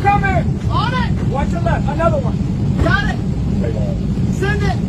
Incoming! On it! Watch your left. Another one. Got it! Send it!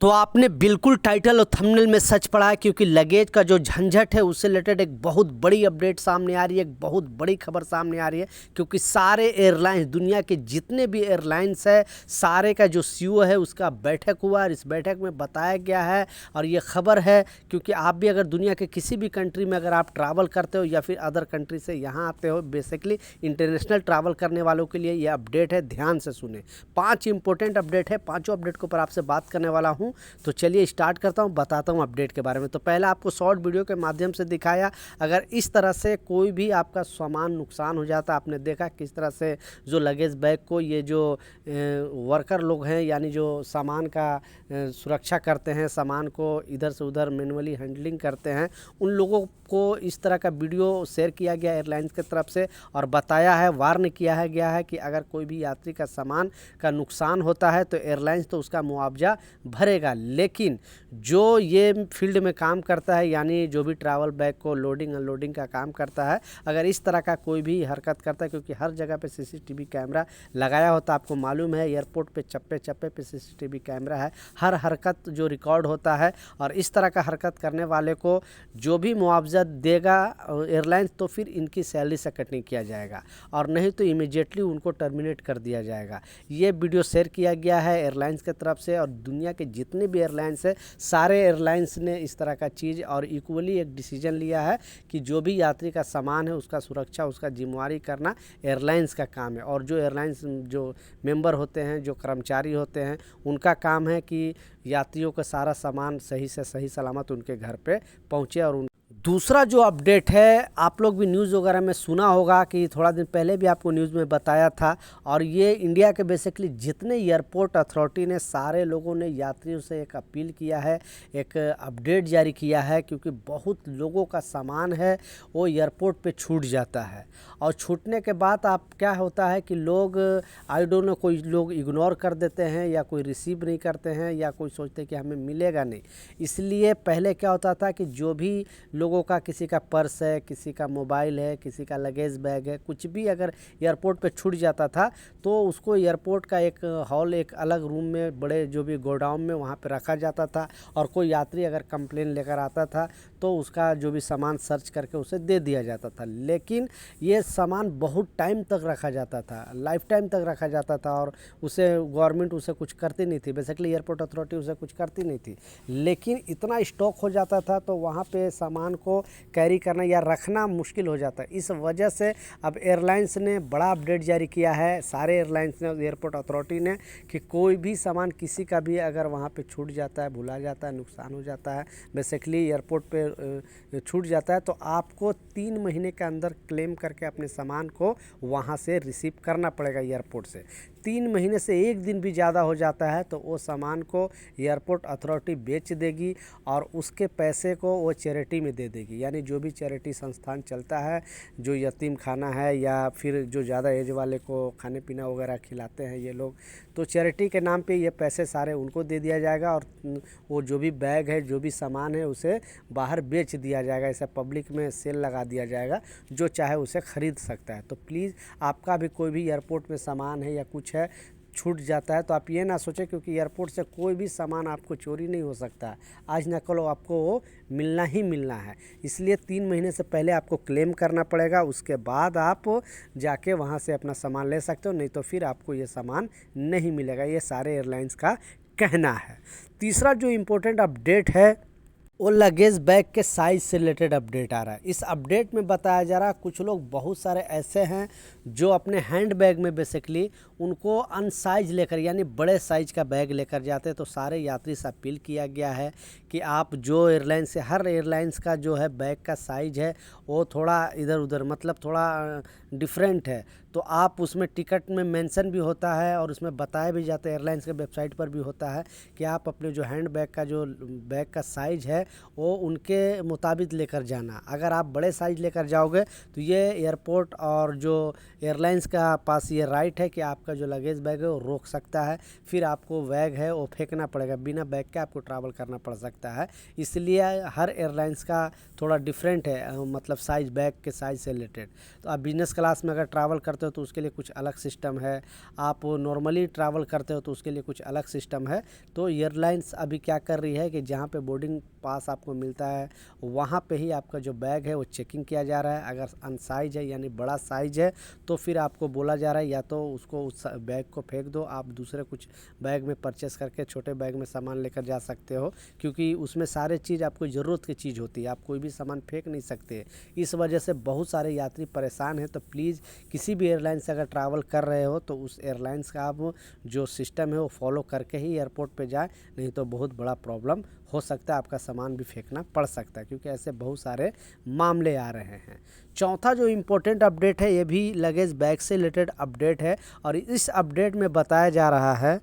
तो आपने बिल्कुल title और thumbnail में सच पढ़ा है, क्योंकि लगेज का जो झंझट है उससे रिलेटेड एक बहुत बड़ी अपडेट सामने आ रही है, एक बहुत बड़ी खबर सामने आ रही है। क्योंकि सारे एयरलाइंस, दुनिया के जितने भी एयरलाइंस है, सारे का जो सीईओ है उसका बैठक हुआ और इस बैठक में बताया गया है और ये खबर है। क्योंकि आप भी अगर दुनिया के किसी भी कंट्री में अगर आप ट्रैवल करते हो या फिर अदर कंट्री से यहाँ आते हो, बेसिकली इंटरनेशनल ट्रैवल करने वालों के लिए ये अपडेट है, ध्यान से सुने। 5 इंपॉर्टेंट अपडेट है, पाँचों अपडेट के ऊपर आपसे बात करने वाला हूँ। तो चलिए स्टार्ट करता हूँ, बताता हूँ अपडेट के बारे में। तो पहले आपको शॉर्ट वीडियो के माध्यम से दिखाया, अगर इस तरह से कोई भी आपका सामान नुकसान हो जाता, आपने देखा किस तरह से जो लगेज बैग को ये जो वर्कर लोग हैं, यानी जो सामान का सुरक्षा करते हैं, सामान को इधर से उधर मैनुअली हैंडलिंग करते हैं, उन लोगों को इस तरह का वीडियो शेयर किया गया एयरलाइंस की तरफ से और बताया है, वार्न किया गया है कि अगर कोई भी यात्री का सामान का नुकसान होता है तो एयरलाइंस तो उसका मुआवजा भरेगा। लेकिन जो ये फील्ड में काम करता है, यानी जो भी ट्रैवल बैग को लोडिंग अनलोडिंग का काम करता है, अगर इस तरह का कोई भी हरकत करता है, क्योंकि हर जगह पे सीसीटीवी कैमरा लगाया होता है, आपको मालूम है एयरपोर्ट पे चप्पे चप्पे पे सीसीटीवी कैमरा है, हर हरकत जो रिकॉर्ड होता है, और इस तरह का हरकत करने वाले को जो भी मुआवजा देगा एयरलाइंस, तो फिर इनकी सैलरी से कटिंग किया जाएगा और नहीं तो इमीडिएटली उनको टर्मिनेट कर दिया जाएगा। ये वीडियो शेयर किया गया है एयरलाइंस की तरफ से और दुनिया के जितने भी एयरलाइंस है, सारे एयरलाइंस ने इस तरह का चीज़ और इक्वली एक डिसीजन लिया है कि जो भी यात्री का सामान है उसका सुरक्षा, उसका जिम्मेवारी करना एयरलाइंस का काम है। और जो एयरलाइंस जो मेंबर होते हैं, जो कर्मचारी होते हैं, उनका काम है कि यात्रियों का सारा सामान सही से सही सलामत उनके घर पे पहुँचे। और दूसरा जो अपडेट है, आप लोग भी न्यूज़ वगैरह में सुना होगा कि थोड़ा दिन पहले भी आपको न्यूज़ में बताया था, और ये इंडिया के बेसिकली जितने एयरपोर्ट अथॉरिटी ने, सारे लोगों ने यात्रियों से एक अपील किया है, एक अपडेट जारी किया है, क्योंकि बहुत लोगों का सामान है वो एयरपोर्ट पे छूट जाता है। और छूटने के बाद आप क्या होता है कि लोग आई डोंट नो, कोई लोग इग्नोर कर देते हैं या कोई रिसीव नहीं करते हैं या कोई सोचते कि हमें मिलेगा नहीं। इसलिए पहले क्या होता था कि जो भी लोगों का, किसी का पर्स है, किसी का मोबाइल है, किसी का लगेज बैग है, कुछ भी अगर एयरपोर्ट पे छूट जाता था तो उसको एयरपोर्ट का एक हॉल, एक अलग रूम में, बड़े जो भी गोडाउन में, वहाँ पे रखा जाता था। और कोई यात्री अगर कंप्लेन लेकर आता था तो उसका जो भी सामान सर्च करके उसे दे दिया जाता था। लेकिन ये सामान बहुत टाइम तक रखा जाता था, लाइफ टाइम तक रखा जाता था, और उसे गवर्नमेंट उसे कुछ करती नहीं थी, बेसिकली एयरपोर्ट अथॉरिटी उसे कुछ करती नहीं थी। लेकिन इतना स्टॉक हो जाता था तो वहाँ पे सामान को कैरी करना या रखना मुश्किल हो जाता है। इस वजह से अब एयरलाइंस ने बड़ा अपडेट जारी किया है, सारे एयरलाइंस ने, एयरपोर्ट अथॉरिटी ने, कि कोई भी सामान किसी का भी अगर वहाँ पे छूट जाता है, भुला जाता है, नुकसान हो जाता है, बेसिकली एयरपोर्ट पे छूट जाता है, तो आपको 3 महीने के अंदर क्लेम करके अपने सामान को वहाँ से रिसीव करना पड़ेगा एयरपोर्ट से। 3 महीने से 1 दिन भी ज़्यादा हो जाता है तो वो सामान को एयरपोर्ट अथॉरिटी बेच देगी और उसके पैसे को वो चैरिटी में दे देगी। यानी जो भी चैरिटी संस्थान चलता है, जो यतीम खाना है या फिर जो ज़्यादा एज वाले को खाने पीना वगैरह खिलाते हैं ये लोग, तो चैरिटी के नाम पे ये पैसे सारे उनको दे दिया जाएगा और वो जो भी बैग है, जो भी सामान है, उसे बाहर बेच दिया जाएगा। ऐसा पब्लिक में सेल लगा दिया जाएगा, जो चाहे उसे ख़रीद सकता है। तो प्लीज़, आपका भी कोई भी एयरपोर्ट में सामान है या कुछ है छूट जाता है तो आप ये ना सोचें, क्योंकि एयरपोर्ट से कोई भी सामान आपको चोरी नहीं हो सकता, आज ना कल आपको वो मिलना ही मिलना है। इसलिए 3 महीने से पहले आपको क्लेम करना पड़ेगा, उसके बाद आप जाके वहाँ से अपना सामान ले सकते हो, नहीं तो फिर आपको ये सामान नहीं मिलेगा। ये सारे एयरलाइंस का कहना है। तीसरा जो इम्पोर्टेंट अपडेट है वो लगेज बैग के साइज़ से रिलेटेड अपडेट आ रहा है। इस अपडेट में बताया जा रहा है, कुछ लोग बहुत सारे ऐसे हैं जो अपने हैंड बैग में बेसिकली उनको अनसाइज लेकर, यानी बड़े साइज का बैग लेकर जाते हैं। तो सारे यात्री से अपील किया गया है कि आप जो एयरलाइन से, हर एयरलाइंस का जो है बैग का साइज है वो थोड़ा इधर उधर, मतलब थोड़ा डिफरेंट है। तो आप उसमें टिकट में मेंशन भी होता है और उसमें बताया भी जाता है, एयरलाइंस के वेबसाइट पर भी होता है कि आप अपने जो हैंड बैग का जो बैग का साइज़ है वो उनके मुताबिक लेकर जाना। अगर आप बड़े साइज लेकर जाओगे तो ये एयरपोर्ट और जो एयरलाइंस का पास ये राइट है कि आपका जो लगेज बैग है वो रोक सकता है, फिर आपको बैग है वो फेंकना पड़ेगा, बिना बैग के आपको ट्रैवल करना पड़ सकता है। इसलिए हर एयरलाइंस का थोड़ा डिफरेंट है, मतलब साइज़, बैग के साइज़ से रिलेटेड। तो आप बिज़नेस क्लास में अगर ट्रैवल करते हो तो उसके लिए कुछ अलग सिस्टम है, आप नॉर्मली ट्रैवल करते हो तो उसके लिए कुछ अलग सिस्टम है। तो एयरलाइंस अभी क्या कर रही है कि जहाँ पे बोर्डिंग पास आपको मिलता है वहाँ पे ही आपका जो बैग है वो चेकिंग किया जा रहा है। अगर अनसाइज है यानी बड़ा साइज है तो फिर आपको बोला जा रहा है या तो उसको उस बैग को फेंक दो, आप दूसरे कुछ बैग में परचेस करके छोटे बैग में सामान लेकर जा सकते हो, क्योंकि उसमें सारे चीज़ आपको ज़रूरत की चीज़ होती है, आप कोई भी सामान फेंक नहीं सकते। इस वजह से बहुत सारे यात्री परेशान हैं। तो प्लीज़ किसी भी एयरलाइन से अगर ट्रैवल कर रहे हो तो उस एयरलाइंस का आप जो सिस्टम है वो फॉलो करके ही एयरपोर्ट पे जाए, नहीं तो बहुत बड़ा प्रॉब्लम हो सकता है, आपका सामान भी फेंकना पड़ सकता है, क्योंकि ऐसे बहुत सारे मामले आ रहे हैं। चौथा जो इम्पोर्टेंट अपडेट है ये भी लगेज बैग से रिलेटेड अपडेट है, और इस अपडेट में बताया जा रहा है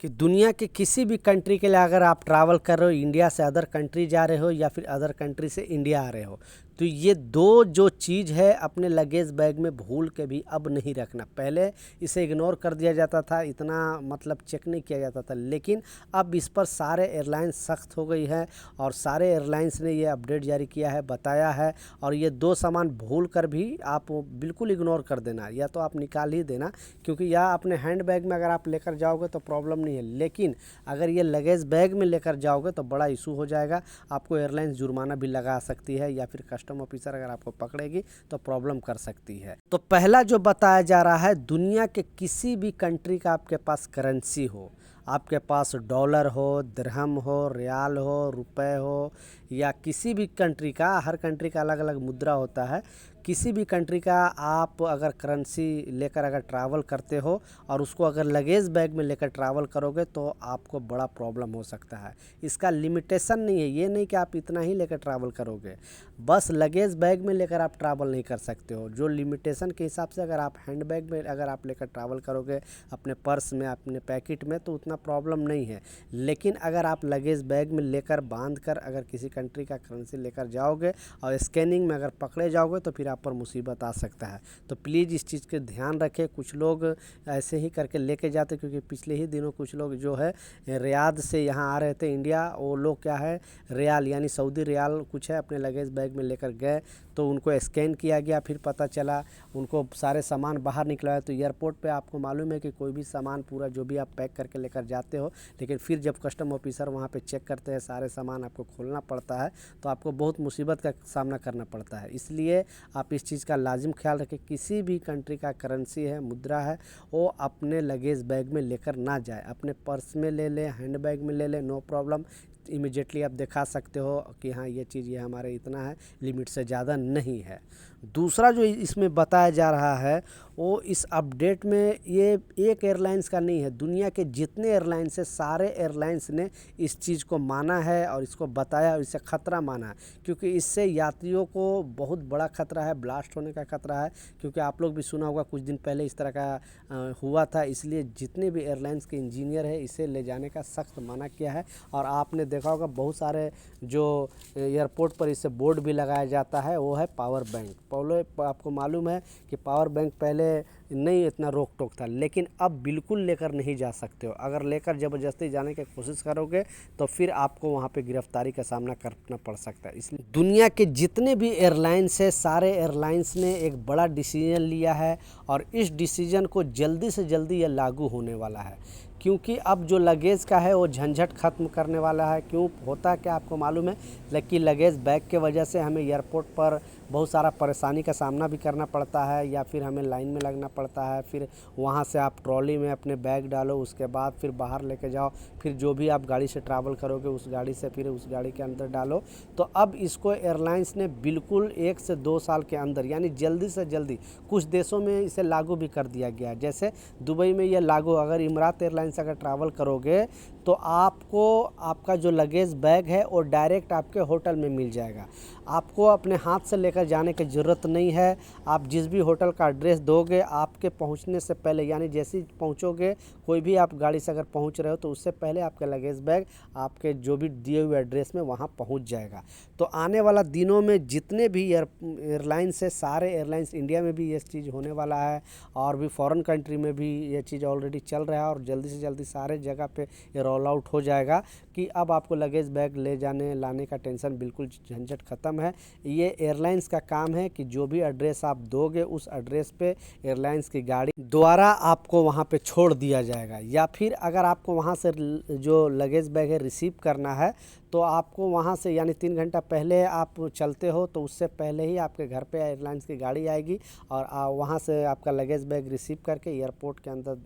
कि दुनिया के किसी भी कंट्री के लिए अगर आप ट्रैवल कर रहे हो, इंडिया से अदर कंट्री जा रहे हो या फिर अदर कंट्री से इंडिया आ रहे हो, तो ये दो जो चीज़ है अपने लगेज बैग में भूल के भी अब नहीं रखना। पहले इसे इग्नोर कर दिया जाता था, इतना मतलब चेक नहीं किया जाता था, लेकिन अब इस पर सारे एयरलाइंस सख्त हो गई है और सारे एयरलाइंस ने ये अपडेट जारी किया है, बताया है। और ये दो सामान भूल कर भी आप बिल्कुल इग्नोर कर देना, या तो आप निकाल ही देना, क्योंकि या अपने हैंड बैग में अगर आप लेकर जाओगे तो प्रॉब्लम नहीं है, लेकिन अगर ये लगेज बैग में लेकर जाओगे तो बड़ा इशू हो जाएगा, आपको एयरलाइंस जुर्माना भी लगा सकती है, या फिर कस्टम ऑफिसर अगर आपको पकड़ेगी तो प्रॉब्लम कर सकती है। तो पहला जो बताया जा रहा है, दुनिया के किसी भी कंट्री का आपके पास करेंसी हो, आपके पास डॉलर हो, दिरहम हो, रियाल हो, रुपए हो, या किसी भी कंट्री का, हर कंट्री का अलग अलग मुद्रा होता है, किसी भी कंट्री का आप अगर करेंसी लेकर अगर ट्रैवल करते हो और उसको अगर लगेज बैग में लेकर ट्रैवल करोगे तो आपको बड़ा प्रॉब्लम हो सकता है। इसका लिमिटेशन नहीं है, ये नहीं कि आप इतना ही लेकर ट्रैवल करोगे, बस लगेज बैग में लेकर आप ट्रैवल नहीं कर सकते हो। जो लिमिटेशन के हिसाब से अगर आप हैंड बैग में अगर आप लेकर ट्रैवल करोगे अपने पर्स में, अपने पैकेट में, तो उतना प्रॉब्लम नहीं है। लेकिन अगर आप लगेज बैग में लेकर बांध कर अगर किसी कंट्री का करेंसी लेकर जाओगे और स्कैनिंग में अगर पकड़े जाओगे तो फिर आप पर मुसीबत आ सकता है। तो प्लीज़ इस चीज़ के ध्यान रखें। कुछ लोग ऐसे ही करके लेके जाते, क्योंकि पिछले ही दिनों कुछ लोग जो है रियाद से यहाँ आ रहे थे इंडिया, वो लोग क्या है रियाल यानी सऊदी रियाल कुछ है अपने लगेज बैग में लेकर गए, तो उनको स्कैन किया गया, फिर पता चला उनको सारे सामान बाहर निकलवाया। तो एयरपोर्ट पे आपको मालूम है कि कोई भी सामान पूरा जो भी आप पैक करके लेकर जाते हो, लेकिन फिर जब कस्टम ऑफिसर वहाँ पे चेक करते हैं, सारे सामान आपको खोलना पड़ता है, तो आपको बहुत मुसीबत का सामना करना पड़ता है। इसलिए आप इस चीज़ का लाजिम ख्याल रखें, किसी भी कंट्री का करेंसी है, मुद्रा है, वो अपने लगेज बैग में लेकर ना जाए, अपने पर्स में ले लें, हैंड बैग में ले लें, नो प्रॉब्लम। इमीडिएटली आप दिखा सकते हो कि हाँ ये चीज़ ये हमारे इतना है, लिमिट से ज़्यादा नहीं है। दूसरा जो इसमें बताया जा रहा है वो इस अपडेट में ये एक एयरलाइंस का नहीं है, दुनिया के जितने एयरलाइंस है सारे एयरलाइंस ने इस चीज़ को माना है और इसको बताया और इसे ख़तरा माना है, क्योंकि इससे यात्रियों को बहुत बड़ा ख़तरा है, ब्लास्ट होने का ख़तरा है। क्योंकि आप लोग भी सुना होगा कुछ दिन पहले इस तरह का हुआ था, इसलिए जितने भी एयरलाइंस के इंजीनियर है इसे ले जाने का सख्त मना किया है। और आपने देखा होगा बहुत सारे जो एयरपोर्ट पर इससे बोर्ड भी लगाया जाता है, वो है पावर बैंक। आपको मालूम है कि पावर बैंक पहले नहीं इतना रोक टोक था, लेकिन अब बिल्कुल लेकर नहीं जा सकते हो। अगर लेकर ज़बरदस्ती जाने की कोशिश करोगे तो फिर आपको वहाँ पे गिरफ्तारी का सामना करना पड़ सकता है। इसलिए दुनिया के जितने भी एयरलाइंस है सारे एयरलाइंस ने एक बड़ा डिसीजन लिया है और इस डिसीजन को जल्दी से जल्दी ये लागू होने वाला है, क्योंकि अब जो लगेज का है वो झंझट ख़त्म करने वाला है। क्यों होता क्या आपको मालूम है कि लगेज बैग के वजह से हमें एयरपोर्ट पर बहुत सारा परेशानी का सामना भी करना पड़ता है, या फिर हमें लाइन में लगना पड़ता है, फिर वहाँ से आप ट्रॉली में अपने बैग डालो, उसके बाद फिर बाहर लेके जाओ, फिर जो भी आप गाड़ी से ट्रैवल करोगे उस गाड़ी से फिर उस गाड़ी के अंदर डालो। तो अब इसको एयरलाइंस ने बिल्कुल 1 से 2 साल के अंदर यानी जल्दी से जल्दी, कुछ देशों में इसे लागू भी कर दिया गया है, जैसे दुबई में ये लागू। अगर इमरात एयरलाइंस अगर ट्रैवल करोगे तो आपको आपका जो लगेज बैग है वो डायरेक्ट आपके होटल में मिल जाएगा, आपको अपने हाथ से लेकर लेकर जाने की ज़रूरत नहीं है। आप जिस भी होटल का एड्रेस दोगे, आपके पहुंचने से पहले यानी जैसे ही पहुंचोगे, कोई भी आप गाड़ी से अगर पहुंच रहे हो तो उससे पहले आपका लगेज बैग आपके जो भी दिए हुए एड्रेस में वहां पहुंच जाएगा। तो आने वाला दिनों में जितने भी एयरलाइंस है, सारे एयरलाइंस, इंडिया में भी ये चीज़ होने वाला है और भी फॉरेन कंट्री में भी ये चीज़ ऑलरेडी चल रहा है और जल्दी से जल्दी सारे जगह पे ये रोल आउट हो जाएगा कि अब आपको लगेज बैग ले जाने लाने का टेंशन बिल्कुल झंझट ख़त्म है। ये एयरलाइंस का काम है कि जो भी एड्रेस आप दोगे उस एड्रेस पे एयरलाइंस की गाड़ी द्वारा आपको वहाँ पे छोड़ दिया जाएगा, या फिर अगर आपको वहाँ से जो लगेज बैग है रिसीव करना है तो आपको वहाँ से यानी 3 घंटा पहले आप चलते हो तो उससे पहले ही आपके घर पे एयरलाइंस की गाड़ी आएगी और वहाँ से आपका लगेज बैग रिसीव करके एयरपोर्ट के अंदर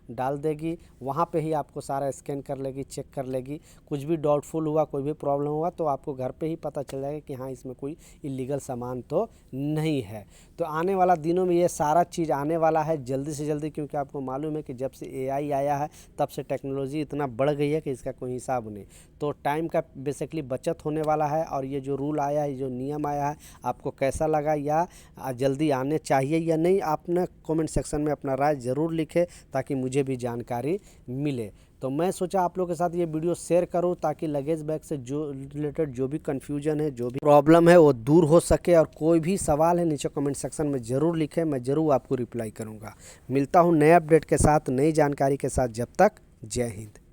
डाल देगी। वहाँ पे ही आपको सारा स्कैन कर लेगी, चेक कर लेगी। कुछ भी डाउटफुल हुआ, कोई भी प्रॉब्लम हुआ तो आपको घर पे ही पता चल जाएगा कि हाँ इसमें कोई इलीगल सामान तो नहीं है। तो आने वाला दिनों में ये सारा चीज़ आने वाला है जल्दी से जल्दी, क्योंकि आपको मालूम है कि जब से AI आया है तब से टेक्नोलॉजी इतना बढ़ गई है कि इसका कोई हिसाब नहीं। तो टाइम का बेसिकली बचत होने वाला है और ये जो रूल आया है, जो नियम आया है, आपको कैसा लगा या जल्दी आने चाहिए या नहीं, आपने कमेंट सेक्शन में अपना राय ज़रूर लिखें ताकि मुझे भी जानकारी मिले। तो मैं सोचा आप लोगों के साथ ये वीडियो शेयर करूं ताकि लगेज बैग से जो रिलेटेड जो भी कन्फ्यूजन है, जो भी प्रॉब्लम है वो दूर हो सके। और कोई भी सवाल है नीचे कमेंट सेक्शन में ज़रूर लिखें, मैं ज़रूर आपको रिप्लाई करूंगा। मिलता हूं नए अपडेट के साथ, नई जानकारी के साथ। जब तक जय हिंद।